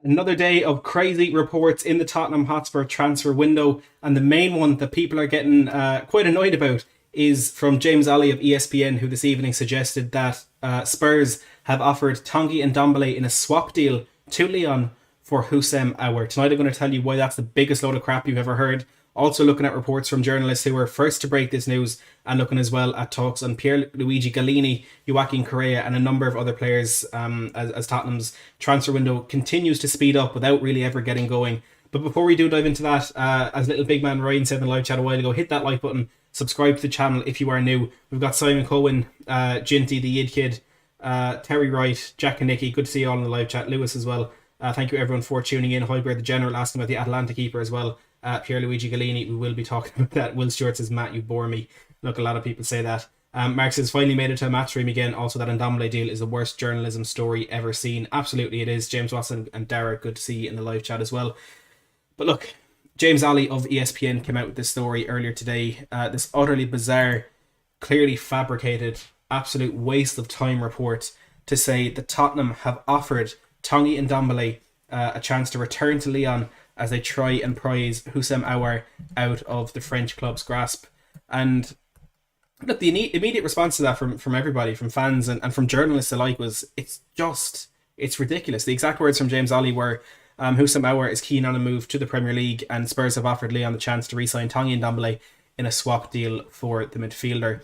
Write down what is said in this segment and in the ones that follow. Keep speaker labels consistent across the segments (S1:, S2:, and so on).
S1: Another day of crazy reports in the Tottenham Hotspur transfer window, and the main one that people are getting quite annoyed about is from James Ollie of ESPN, who this evening suggested that Spurs have offered Tanguy Ndombele in a swap deal to Lyon for Houssem Aouar. Tonight I'm going to tell you why that's the biggest load of crap you've ever heard. Also looking at reports from journalists who were first to break this news, and looking as well at talks on Pierluigi Gollini, Joaquin Correa and a number of other players as Tottenham's transfer window continues to speed up without really ever getting going. But before we do dive into that, as little big man Ryan said in the live chat a while ago, hit that like button, subscribe to the channel if you are new. We've got Simon Cohen, Ginty, the Yid Kid, Terry Wright, Jack and Nicky, good to see you all in the live chat, Lewis as well. Thank you everyone for tuning in. Hyber the General asking about the Atalanta keeper as well. Pierluigi Gollini, we will be talking about that. Will Stewart says, Matt, you bore me. Look, a lot of people say that. Mark says, finally made it to a match stream again. Also, that Ndombele deal is the worst journalism story ever seen. Absolutely it is. James Watson and Dara, good to see you in the live chat as well. But look, James Ollie of ESPN came out with this story earlier today. This utterly bizarre, clearly fabricated, absolute waste of time report to say that Tottenham have offered Tanguy Ndombele a chance to return to Lyon as they try and prize Houssem Aouar out of the French club's grasp. And look, the immediate response to that from everybody, from fans and from journalists alike, was it's ridiculous. The exact words from James Ollie were, Houssem Aouar is keen on a move to the Premier League, and Spurs have offered Lyon the chance to re-sign Tanguy Ndombele in a swap deal for the midfielder.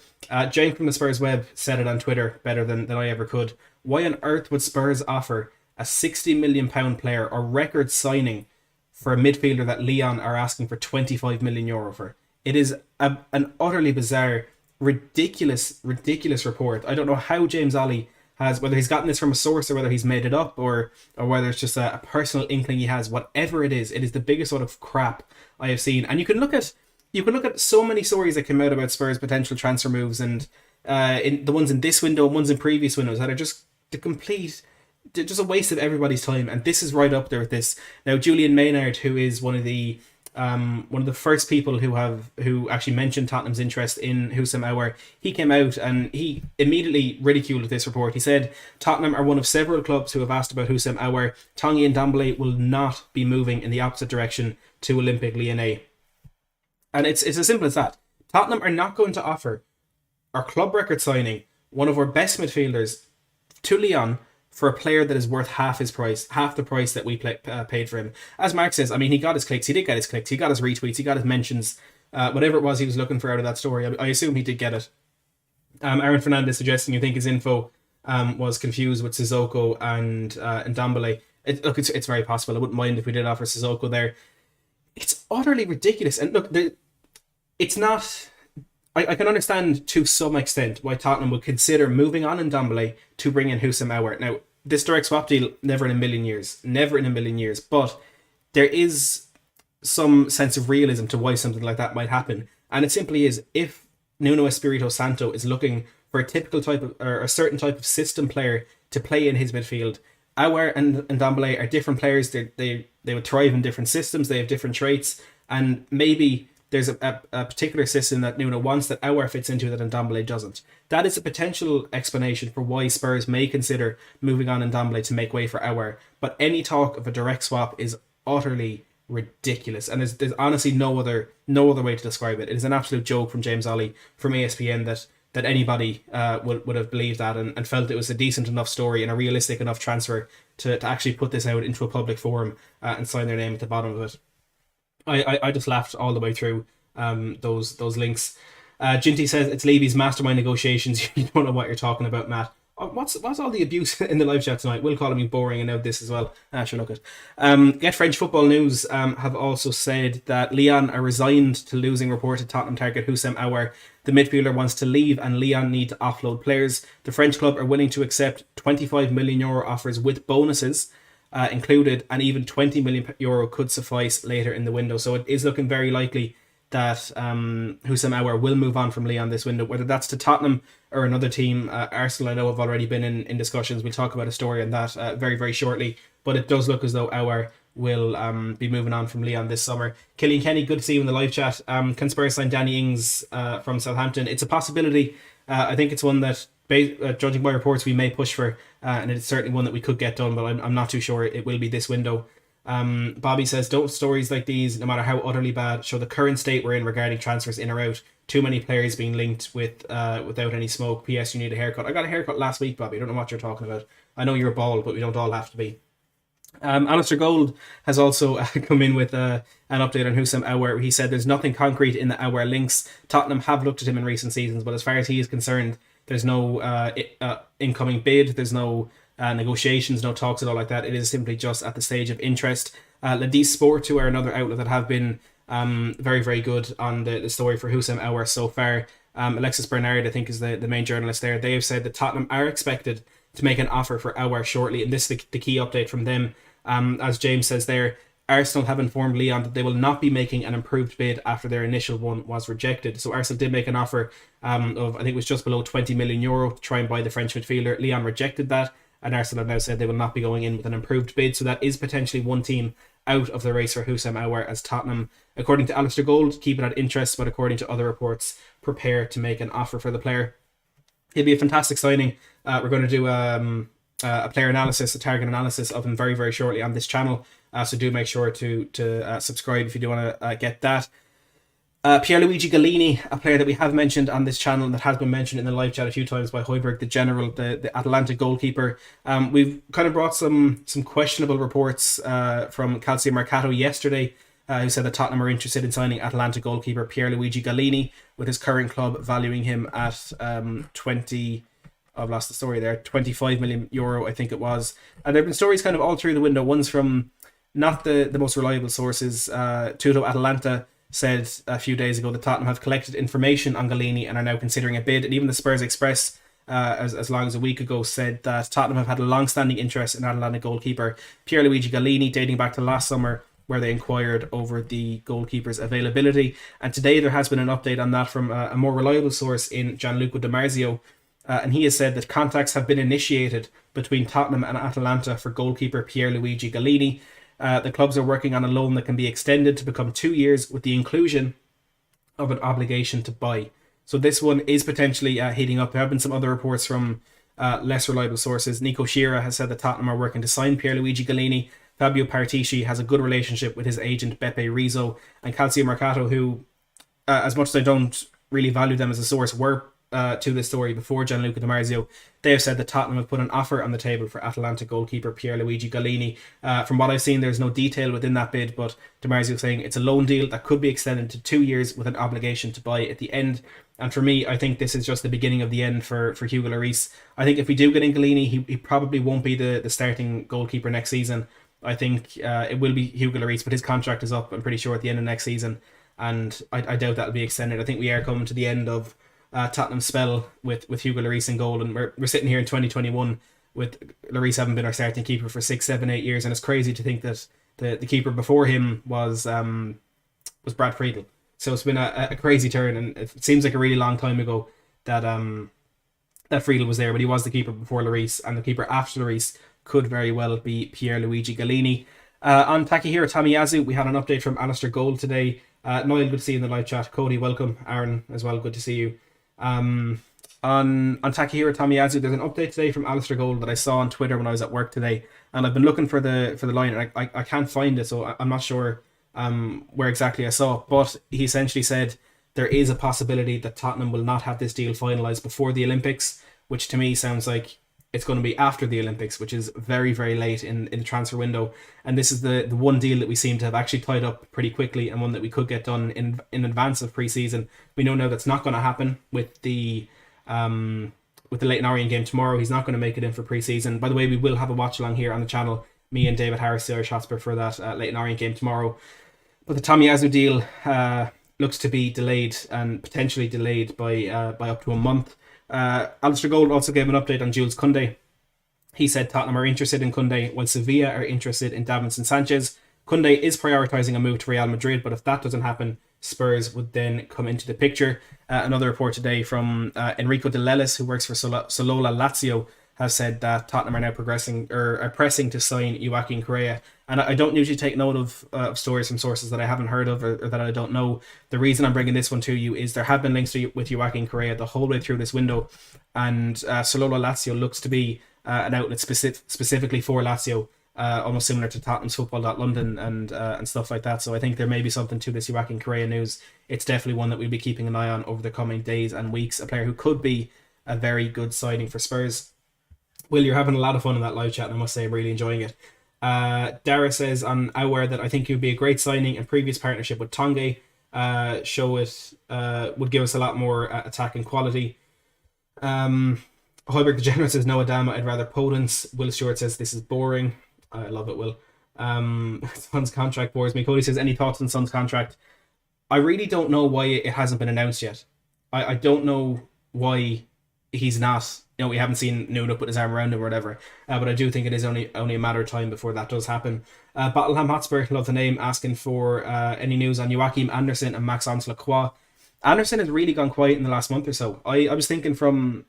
S1: Jane from the Spurs web said it on Twitter better than I ever could. Why on earth would Spurs offer a £60 million player or record signing for a midfielder that Lyon are asking for €25 million for? It is an utterly bizarre, ridiculous report. I don't know how James Ollie has, whether he's gotten this from a source or whether he's made it up, or whether it's just a personal inkling he has. Whatever it is the biggest sort of crap I have seen. And you can look at so many stories that came out about Spurs' potential transfer moves, and in the ones in this window and ones in previous windows that are just just a waste of everybody's time, and this is right up there with this. Now, Julian Maynard, who is one of the first people who actually mentioned Tottenham's interest in Houssem Aouar, he came out and he immediately ridiculed this report. He said Tottenham are one of several clubs who have asked about Houssem Aouar. Tanguy Ndombele will not be moving in the opposite direction to Olympique Lyonnais. And it's as simple as that. Tottenham are not going to offer our club record signing, one of our best midfielders, to Lyon for a player that is worth half the price that we paid for him. As Mark says, I mean, he got his clicks, he did get his clicks, he got his retweets, he got his mentions, whatever it was he was looking for out of that story. I assume he did get it. Aaron Fernandez suggesting you think his info was confused with Sissoko and Ndombele. It's very possible. I wouldn't mind if we did offer Sissoko there. It's utterly ridiculous. And look, it's not... I can understand to some extent why Tottenham would consider moving on Ndombele to bring in Houssem Aouar. Now, this direct swap deal, never in a million years. But there is some sense of realism to why something like that might happen. And it simply is, if Nuno Espirito Santo is looking for a typical type of, or a certain type of system player to play in his midfield, Aouar and Ndombele are different players. They would thrive in different systems. They have different traits. And maybe there's a particular system that Nuno wants that Aouar fits into that Ndombele doesn't. That is a potential explanation for why Spurs may consider moving on Ndombele to make way for Aouar. But any talk of a direct swap is utterly ridiculous, and there's honestly no other way to describe it. It is an absolute joke from James Ollie from ESPN that anybody would have believed that and felt it was a decent enough story and a realistic enough transfer to actually put this out into a public forum and sign their name at the bottom of it. I just laughed all the way through those links. Ginty says it's Levy's mastermind negotiations. You don't know what you're talking about, Matt. What's all the abuse in the live chat tonight? Will calling me boring and now this as well. Sure, look at. Get French Football News have also said that Lyon are resigned to losing reported Tottenham target Houssem Aouar. The midfielder wants to leave and Lyon need to offload players. The French club are willing to accept €25 million offers with bonuses included, and even €20 million could suffice later in the window. So it is looking very likely that Houssem Aouar will move on from Lyon this window, whether that's to Tottenham or another team. Arsenal, I know, have already been in discussions. We'll talk about a story on that very, very shortly. But it does look as though Aouar will be moving on from Lyon this summer. Killian Kenny, good to see you in the live chat. Can Spurs sign Danny Ings from Southampton? It's a possibility. I think it's one that, judging by reports, we may push for and it's certainly one that we could get done, but I'm not too sure it will be this window. Bobby says, don't stories like these, no matter how utterly bad, show the current state we're in regarding transfers in or out. Too many players being linked with without any smoke. PS, you need a haircut. I got a haircut last week, Bobby. I don't know what you're talking about. I know you're bald, but we don't all have to be. Alistair Gold has also come in with an update on Houssem Aouar. He said there's nothing concrete in the Aouar links. Tottenham have looked at him in recent seasons, but as far as he is concerned, there's no incoming bid. There's no negotiations, no talks at all like that. It is simply just at the stage of interest. Ladis Sport, who are another outlet that have been very, very good on the story for Houssem Aouar so far. Alexis Bernard, I think, is the main journalist there. They have said that Tottenham are expected to make an offer for Aouar shortly, and this is the key update from them. As James says there, Arsenal have informed Lyon that they will not be making an improved bid after their initial one was rejected. So Arsenal did make an offer of, I think it was just below €20 million to try and buy the French midfielder. Lyon rejected that, and Arsenal have now said they will not be going in with an improved bid. So that is potentially one team out of the race for Houssem Aouar, as Tottenham, according to Alistair Gold, keep it at interest, but according to other reports, prepare to make an offer for the player. It'd be a fantastic signing. We're going to do a player analysis, a target analysis of him very, very shortly on this channel. So do make sure to subscribe if you do want to get that. Pierluigi Gollini, a player that we have mentioned on this channel and that has been mentioned in the live chat a few times by Højbjerg, the general, the Atalanta goalkeeper. We've kind of brought some questionable reports from Calcio Mercato yesterday, who said that Tottenham are interested in signing Atalanta goalkeeper Pierluigi Gollini, with his current club valuing him at 25 million euro, I think it was. And there have been stories kind of all through the window. One's from not the most reliable sources. Tutto Atalanta said a few days ago that Tottenham have collected information on Gollini and are now considering a bid. And even the Spurs Express, as long as a week ago, said that Tottenham have had a long-standing interest in Atalanta goalkeeper Pierluigi Gollini, dating back to last summer, where they inquired over the goalkeeper's availability. And today there has been an update on that from a more reliable source in Gianluca Di Marzio. And he has said that contacts have been initiated between Tottenham and Atalanta for goalkeeper Pierluigi Gollini. The clubs are working on a loan that can be extended to become 2 years with the inclusion of an obligation to buy. So this one is potentially heating up. There have been some other reports from less reliable sources. Nico Schira has said that Tottenham are working to sign Pierluigi Gollini. Fabio Paratici has a good relationship with his agent Beppe Rizzo. And Calcio Mercato, who, as much as I don't really value them as a source, were to this story before Gianluca Di Marzio. They have said that Tottenham have put an offer on the table for Atalanta goalkeeper Pierluigi Gollini. From what I've seen, there's no detail within that bid, but Di Marzio saying it's a loan deal that could be extended to 2 years with an obligation to buy at the end. And for me, I think this is just the beginning of the end for Hugo Lloris. I think if we do get in Gollini, he probably won't be the starting goalkeeper next season. I think it will be Hugo Lloris, but his contract is up, I'm pretty sure, at the end of next season. And I doubt that'll be extended. I think we are coming to the end of Tottenham's spell with Hugo Lloris in goal, and we're sitting here in 2021 with Lloris having been our starting keeper for 6, 7, 8 years, and it's crazy to think that the keeper before him was Brad Friedel. So it's been a crazy turn, and it seems like a really long time ago that that Friedel was there, but he was the keeper before Lloris, and the keeper after Lloris could very well be Pierluigi Gollini. On Takahiro Tomiyasu, we had an update from Alistair Gold today. Niall, good to see you in the live chat. Cody, welcome. Aaron as well, good to see you. On Takahiro Tomiyasu, there's an update today from Alistair Gold that I saw on Twitter when I was at work today, and I've been looking for the line, and I can't find it, so I'm not sure where exactly I saw it, but he essentially said there is a possibility that Tottenham will not have this deal finalised before the Olympics, which to me sounds like it's going to be after the Olympics, which is very, very late in the transfer window. And this is the one deal that we seem to have actually tied up pretty quickly, and one that we could get done in advance of pre-season. We know now that's not going to happen with the Leyton Orient game tomorrow. He's not going to make it in for pre-season. By the way, we will have a watch along here on the channel, me and David Harris, the Irish Hotspur, for that Leyton Orient game tomorrow. But the Tomiyasu deal looks to be delayed, and potentially delayed by up to a month. Alistair Gold also gave an update on Jules Koundé. He said Tottenham are interested in Koundé, while Sevilla are interested in Davinson Sanchez. Koundé is prioritising a move to Real Madrid, but if that doesn't happen, Spurs would then come into the picture. Another report today from Enrico De Lelis, who works for Solola Lazio, has said that Tottenham are now pressing to sign Joaquin Correa. And I don't usually take note of stories from sources that I haven't heard of or that I don't know. The reason I'm bringing this one to you is there have been links with Joaquin Correa the whole way through this window, and Solola Lazio looks to be an outlet specifically for Lazio, almost similar to Tottenham's Football.London and stuff like that. So I think there may be something to this Joaquin Correa news. It's definitely one that we'll be keeping an eye on over the coming days and weeks. A player who could be a very good signing for Spurs. Will, you're having a lot of fun in that live chat, and I must say I'm really enjoying it. Dara says on Aouar that I think he would be a great signing and previous partnership with Tanguy. Would give us a lot more attacking quality. Hoiberg the General says no Adama, I'd rather Podence. Will Stewart says this is boring. I love it, Will. Son's contract bores me. Cody says any thoughts on Son's contract? I really don't know why it hasn't been announced yet. I don't know why he's not, we haven't seen Nuno put his arm around him or whatever, but I do think it is only a matter of time before that does happen. Bottleham Hotspur, love the name, asking for any news on Joachim Andersen and Maxence Lacroix. Andersen has really gone quiet in the last month or so. I was thinking from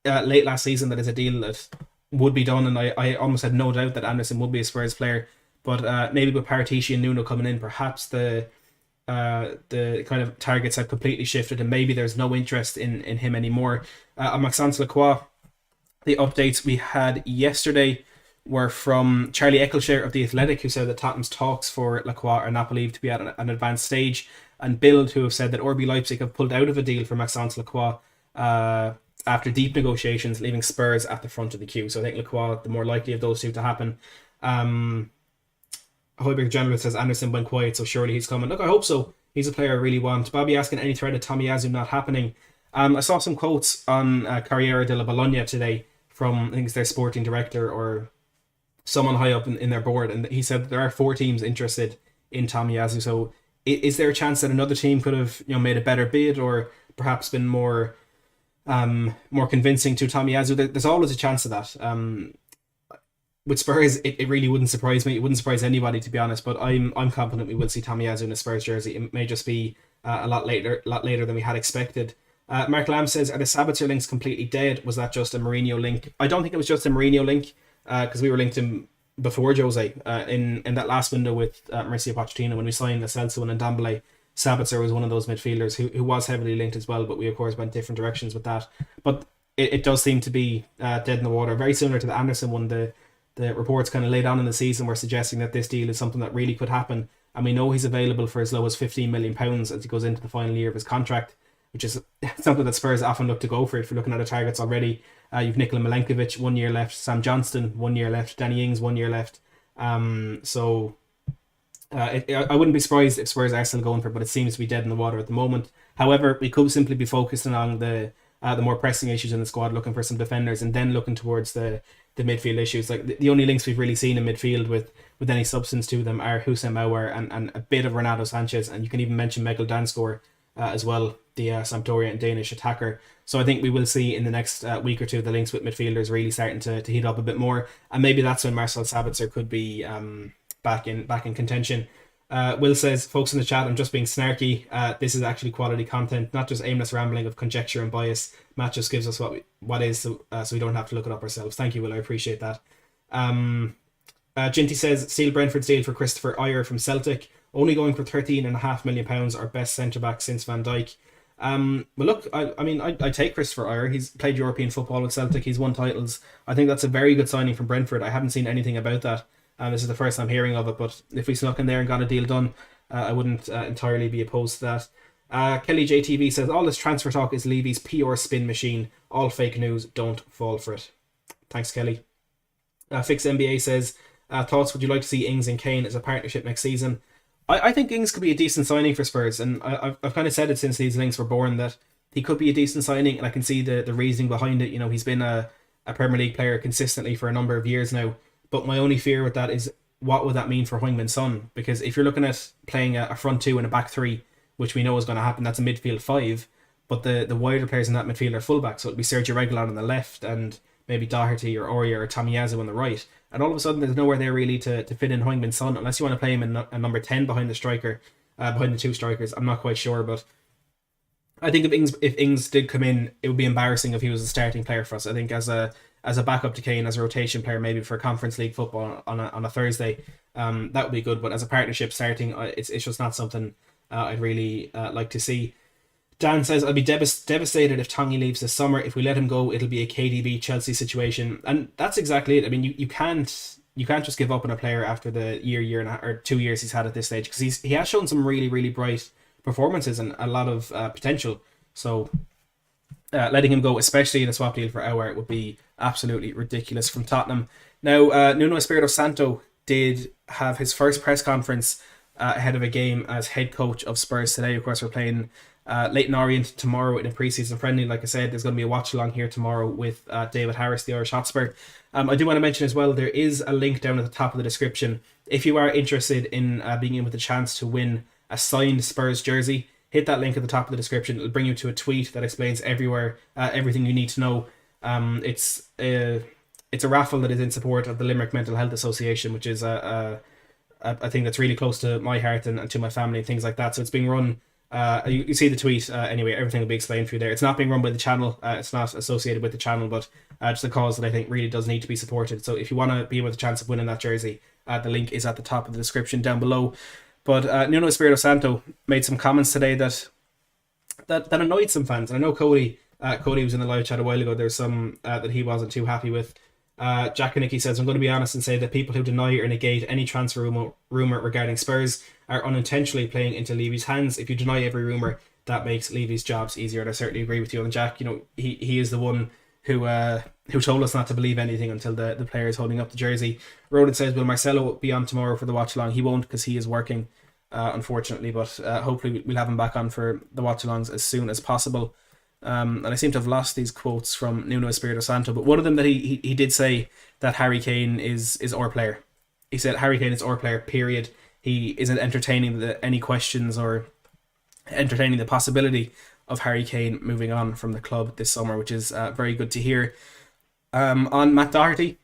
S1: late last season that is a deal that would be done, and I almost had no doubt that Andersen would be a Spurs player, but maybe with Paratici and Nuno coming in, perhaps the kind of targets have completely shifted and maybe there's no interest in him anymore. On Maxence Lacroix, the updates we had yesterday were from Charlie Eccleshare of The Athletic, who said that Tottenham's talks for Lacroix are not believed to be at an advanced stage, and Bild, who have said that RB Leipzig have pulled out of a deal for Maxence Lacroix after deep negotiations, leaving Spurs at the front of the queue. So I think Lacroix, the more likely of those two to happen. Hoiberg General says Anderson went quiet, so surely he's coming. Look, I hope so. He's a player I really want. Bobby asking any threat of Tomiyasu not happening. I saw some quotes on Carriera della Bologna today from, I think it's their sporting director or someone high up in their board, and he said there are 4 teams interested in Tomiyasu. So is there a chance that another team could have made a better bid or perhaps been more convincing to Tomiyasu? There's always a chance of that. With Spurs, it really wouldn't surprise me. It wouldn't surprise anybody, to be honest. But I'm confident we will see Tomiyasu in a Spurs jersey. It may just be a lot later than we had expected. Mark Lamb says, are the Sabitzer links completely dead? Was that just a Mourinho link? I don't think it was just a Mourinho link, because we were linked him before Jose in that last window with Mauricio Pochettino when we signed Celso and Ndombele. Sabitzer was one of those midfielders who was heavily linked as well, but we of course went different directions with that. But it does seem to be dead in the water, very similar to the Anderson one. The reports kind of late on in the season were suggesting that this deal is something that really could happen, and we know he's available for as low as £15 million as he goes into the final year of his contract, which is something that Spurs often look to go for. If you're looking at the targets already, you've Nikola Milenkovic, 1 year left, Sam Johnston, 1 year left, Danny Ings, 1 year left. I wouldn't be surprised if Spurs are still going for it, but it seems to be dead in the water at the moment. However, we could simply be focusing on the more pressing issues in the squad, looking for some defenders, and then looking towards the midfield issues. Like the only links we've really seen in midfield with any substance to them are Houssem Aouar and a bit of Renato Sanchez, and you can even mention Mikkel Dansgaard as well, the Sampdoria and Danish attacker. So I think we will see in the next week or two the links with midfielders really starting to heat up a bit more, and maybe that's when Marcel Sabitzer could be back in contention. Will says, folks in the chat, I'm just being snarky. This is actually quality content, not just aimless rambling of conjecture and bias. Matt just gives us what is, so we don't have to look it up ourselves. Thank you, Will. I appreciate that. Ginty says, Steel Brentford's deal for Christopher Ayer from Celtic, only going for £13.5 million, our best centre back since Van Dijk. Well, look, I take Christopher Ayer. He's played European football with Celtic. He's won titles. I think that's a very good signing from Brentford. I haven't seen anything about that. This is the first I'm hearing of it, but if we snuck in there and got a deal done, I wouldn't entirely be opposed to that. Kelly JTV says, all this transfer talk is Levy's PR spin machine. All fake news, don't fall for it. Thanks, Kelly. Fix NBA says, thoughts, would you like to see Ings and Kane as a partnership next season? I think Ings could be a decent signing for Spurs, and I've kind of said it since these links were born that he could be a decent signing, and I can see the reasoning behind it. He's been a Premier League player consistently for a number of years now. But my only fear with that is, what would that mean for Heung-min Son? Because if you're looking at playing a front 2 and a back 3, which we know is going to happen, that's a midfield 5. But the wider players in that midfield are fullbacks. So it'll be Sergio Reguilon on the left and maybe Doherty or Aurier or Tomiyasu on the right. And all of a sudden there's nowhere there really to fit in Heung-min Son, unless you want to play him in a number 10 behind the striker, behind the 2 strikers. I'm not quite sure, but I think if Ings did come in, it would be embarrassing if he was a starting player for us. I think as a backup to Kane, as a rotation player, maybe for Conference League football on a Thursday, that would be good. But as a partnership starting, it's just not something I'd really like to see. Dan says, I'll be devastated if Tanguy leaves this summer. If we let him go, it'll be a KDB Chelsea situation. And that's exactly it. I mean, you can't just give up on a player after the year and a half, or 2 years he's had at this stage, because he has shown some really, really bright performances and a lot of potential. So letting him go, especially in a swap deal for Aouar, would be absolutely ridiculous from Tottenham. Now, Nuno Espirito Santo did have his first press conference ahead of a game as head coach of Spurs today. Of course, we're playing Leyton Orient tomorrow in a pre-season friendly. Like I said, there's going to be a watch along here tomorrow with David Harris, the Irish Hotspur. I do want to mention as well, there is a link down at the top of the description. If you are interested in being in with a chance to win a signed Spurs jersey, hit that link at the top of the description. It'll bring you to a tweet that explains everything you need to know. It's a raffle that is in support of the Limerick Mental Health Association, which is a thing that's really close to my heart and to my family and things like that. So it's being run. You see the tweet anyway. Everything will be explained for you there. It's not being run by the channel. It's not associated with the channel, but just a cause that I think really does need to be supported. So if you want to be with a chance of winning that jersey, the link is at the top of the description down below. But Nuno Espirito Santo made some comments today that annoyed some fans. And I know Cody was in the live chat a while ago. There's some that he wasn't too happy with. Jack Kanicki says, I'm going to be honest and say that people who deny or negate any transfer rumour regarding Spurs are unintentionally playing into Levy's hands. If you deny every rumour, that makes Levy's jobs easier. And I certainly agree with you. And Jack, you know, he is the one who told us not to believe anything until the player is holding up the jersey. Ronan says, will Marcelo be on tomorrow for the watch along? He won't, because he is working, unfortunately, but hopefully we'll have him back on for the watch alongs as soon as possible. And I seem to have lost these quotes from Nuno Espirito Santo, but one of them that he did say that Harry Kane is our player. He said Harry Kane is our player, period. He isn't entertaining any questions or entertaining the possibility of Harry Kane moving on from the club this summer, which is very good to hear. On Matt Doherty,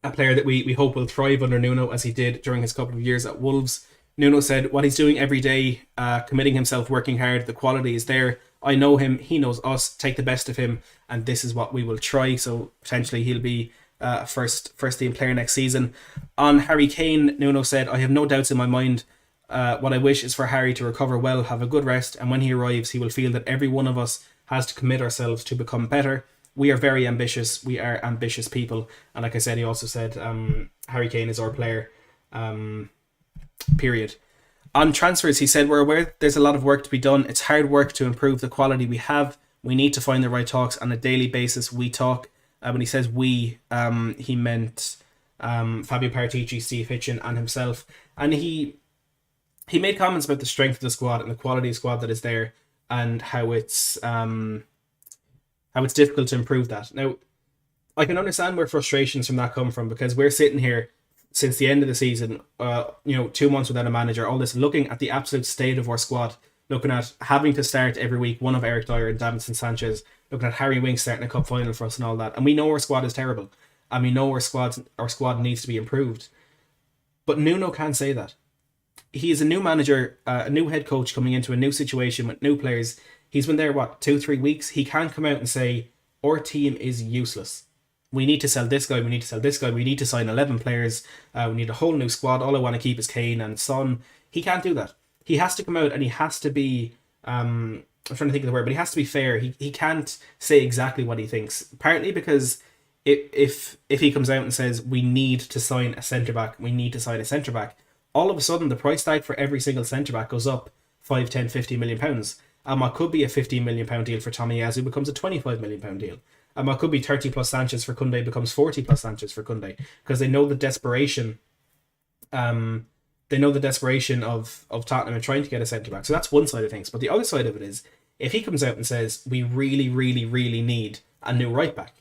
S1: a player that we hope will thrive under Nuno as he did during his couple of years at Wolves. Nuno said, what he's doing every day, committing himself, working hard, the quality is there. I know him, he knows us, take the best of him, and this is what we will try. So potentially he'll be first team player next season. On Harry Kane, Nuno said, I have no doubts in my mind. What I wish is for Harry to recover well, have a good rest, and when he arrives, he will feel that every one of us has to commit ourselves to become better. We are very ambitious. We are ambitious people. And like I said, he also said Harry Kane is our player, period. On transfers, he said, we're aware there's a lot of work to be done. It's hard work to improve the quality we have. We need to find the right talks on a daily basis. We talk. When he says we, he meant Fabio Paratici, Steve Hitchen and himself. And he made comments about the strength of the squad and the quality of squad that is there, and how it's difficult to improve that. Now, I can understand where frustrations from that come from, because we're sitting here since the end of the season, 2 months without a manager, all this, looking at the absolute state of our squad, looking at having to start every week one of Eric Dyer and Davinson Sanchez, looking at Harry Winks starting a cup final for us and all that. And we know our squad is terrible. And we know our squad needs to be improved. But Nuno can't say that. He is a new manager, a new head coach coming into a new situation with new players. He's been there, 2-3 weeks? He can't come out and say, our team is useless. We need to sell this guy, we need to sell this guy, we need to sign 11 players, we need a whole new squad, all I want to keep is Kane and Son. He can't do that. He has to come out and he has to be, I'm trying to think of the word, but he has to be fair. He can't say exactly what he thinks. Partly because if he comes out and says, we need to sign a centre-back, all of a sudden the price tag for every single centre-back goes up 5, 10, 50 million pounds. And what could be a 15 million pound deal for Tomiyasu becomes a 25 million pound deal. And what could be 30 plus Sanchez for Koundé becomes 40 plus Sanchez for Koundé, because they know the desperation. They know the desperation of Tottenham and trying to get a centre back. So that's one side of things. But the other side of it is, if he comes out and says we really, really, really need a new right back.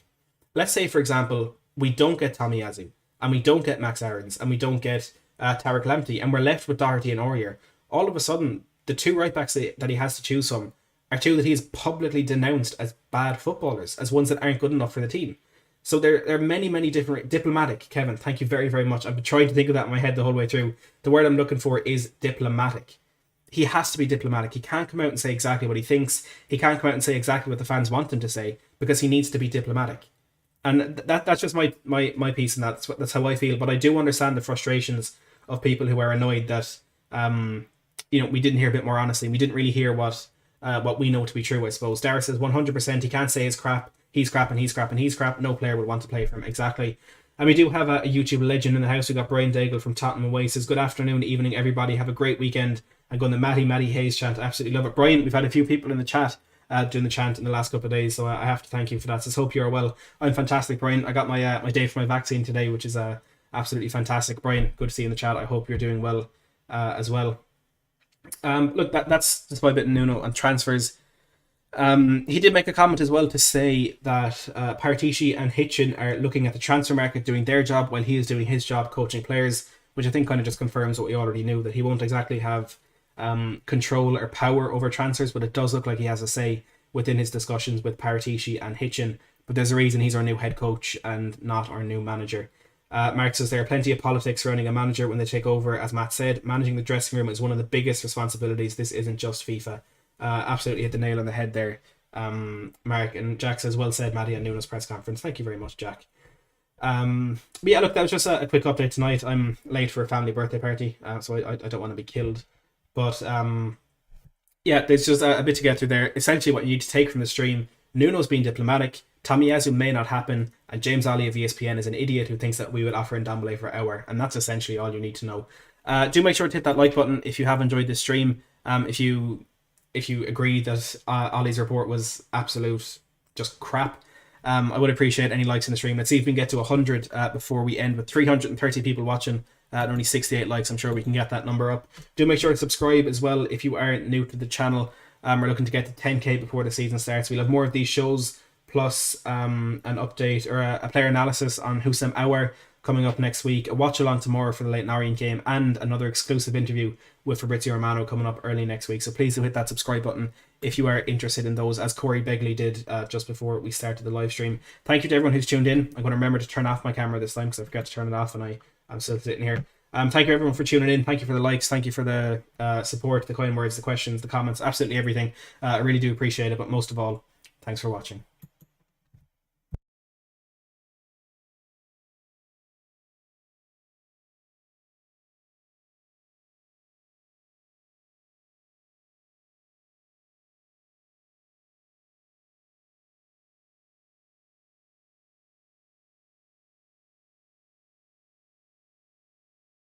S1: Let's say, for example, we don't get Tomiyasu and we don't get Max Aarons and we don't get Tariq Lamptey, and we're left with Doherty and Aurier. All of a sudden, the two right backs that he has to choose from are two that he has publicly denounced as bad footballers, as ones that aren't good enough for the team. So there are many, many different... Diplomatic, Kevin, thank you very, very much. I've been trying to think of that in my head the whole way through. The word I'm looking for is diplomatic. He has to be diplomatic. He can't come out and say exactly what he thinks. He can't come out and say exactly what the fans want him to say, because he needs to be diplomatic. And that's just my piece, and that's how I feel. But I do understand the frustrations of people who are annoyed that we didn't hear a bit more honestly. We didn't really hear what what we know to be true, I suppose. Dara says 100%. He can't say he's crap. He's crap and he's crap and he's crap. No player would want to play for him. Exactly. And we do have a YouTube legend in the house. We got Brian Daigle from Tottenham Away. Says, good afternoon, evening, everybody. Have a great weekend. I'm going to Matty Hayes chant. Absolutely love it. Brian, we've had a few people in the chat doing the chant in the last couple of days, so I have to thank you for that. So hope you're well. I'm fantastic, Brian. I got my my day for my vaccine today, which is absolutely fantastic. Brian, good to see you in the chat. I hope you're doing well as well. Look, that's just my bit in Nuno and transfers. He did make a comment as well to say that Paratici and Hitchin are looking at the transfer market, doing their job while he is doing his job coaching players, which I think kind of just confirms what we already knew, that he won't exactly have control or power over transfers, but it does look like he has a say within his discussions with Paratici and Hitchin. But there's a reason he's our new head coach and not our new manager. Mark says there are plenty of politics surrounding a manager when they take over. As Matt said, managing the dressing room is one of the biggest responsibilities. This isn't just FIFA. Absolutely hit the nail on the head there, Mark. And Jack says, well said, Matty, at Nuno's press conference. Thank you very much, Jack. But yeah, look, that was just a quick update tonight. I'm late for a family birthday party, so I don't want to be killed. But yeah, there's just a bit to get through there. Essentially, what you need to take from the stream: Nuno's being diplomatic. Tomiyasu may not happen, and James Ali of ESPN is an idiot who thinks that we would offer Ndombele for Aouar, and that's essentially all you need to know. Do make sure to hit that like button if you have enjoyed this stream. If you agree that Ollie's report was absolute just crap, I would appreciate any likes in the stream. Let's see if we can get to 100 before we end with 330 people watching and only 68 likes. I'm sure we can get that number up. Do make sure to subscribe as well if you are new to the channel. We're looking to get to 10k before the season starts. We'll have more of these shows, plus an update or a player analysis on Houssem Aouar coming up next week, a watch along tomorrow for the Leyton Orient game, and another exclusive interview with Fabrizio Romano coming up early next week. So please do hit that subscribe button if you are interested in those, as Corey Begley did just before we started the live stream. Thank you to everyone who's tuned in. I'm going to remember to turn off my camera this time because I forgot to turn it off and I'm still sitting here. Thank you everyone for tuning in. Thank you for the likes. Thank you for the support, the kind words, the questions, the comments, absolutely everything. I really do appreciate it. But most of all, thanks for watching.